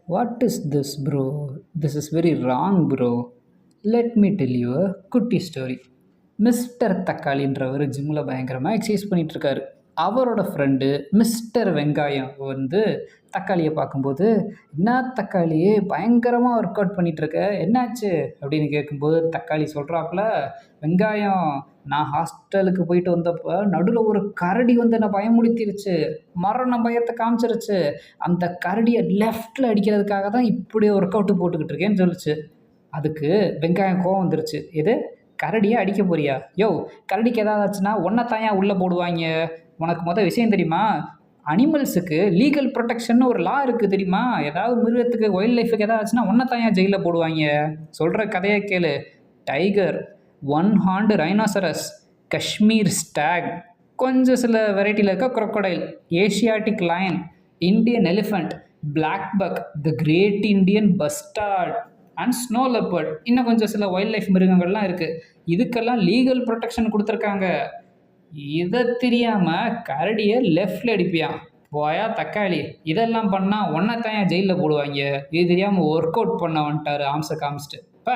What is this, bro? This is very wrong, bro. Let me tell you a குட்டி story. Mister தக்காளின்றவர் ஜிம்மில் பயங்கரமாக exercise பண்ணிட்டு இருக்காரு. அவரோட ஃப்ரெண்டு மிஸ்டர் வெங்காயம் வந்து தக்காளியை பார்க்கும்போது, என்ன தக்காளி பயங்கரமாக ஒர்க் அவுட் பண்ணிட்டு இருக்க, என்னாச்சு அப்படின்னு கேட்கும்போது தக்காளி சொல்கிறாப்புல, வெங்காயம் நான் ஹாஸ்டலுக்கு போயிட்டு வந்தப்போ நடுவில் ஒரு கரடி வந்து என்னை பயமுடுத்திருச்சு, மரண பயத்தை காமிச்சிருச்சு, அந்த கரடியை லெஃப்டில் அடிக்கிறதுக்காக தான் இப்படி ஒர்க் அவுட்டு போட்டுக்கிட்டு இருக்கேன்னு சொல்லிச்சு. அதுக்கு வெங்காயம் கோவம் வந்துருச்சு. எது, கரடியை அடிக்க போறியா? யோ, கரடிக்கு ஏதாவது ஆச்சுன்னா ஒன்றை தாயா உள்ளே போடுவாங்க. உனக்கு மொதல் விஷயம் தெரியுமா? அனிமல்ஸுக்கு லீகல் ப்ரொடெக்ஷன் ஒரு லா இருக்குது தெரியுமா? ஏதாவது மிருகத்துக்கு வைல்ட் லைஃபுக்கு ஏதாவது ஆச்சுன்னா ஒன்றை தாயா ஜெயிலில் போடுவாங்க. சொல்கிற கதையை கேளு. Tiger, one horned rhinoceros, Kashmir stag, கொஞ்சம் சில வெரைட்டியில் இருக்க crocodile, Asiatic lion, Indian elephant, black buck, the great Indian bustard and snow leopard, இன்னும் கொஞ்சம் சில வைல்ட் லைஃப் மிருகங்கள்லாம் இருக்குது. இதுக்கெல்லாம் லீகல் ப்ரொடெக்ஷன் கொடுத்துருக்காங்க. இதை தெரியாமல் கரடியை லெஃப்டில் அடிப்பியான். போயா தக்காளி, இதெல்லாம் பண்ணால் ஒன்றை தான் ஜெயிலில் போடுவாங்க. இது தெரியாமல் ஒர்க் அவுட் பண்ண வந்துட்டார் ஆம்சை காமிச்சிட்டு. இப்போ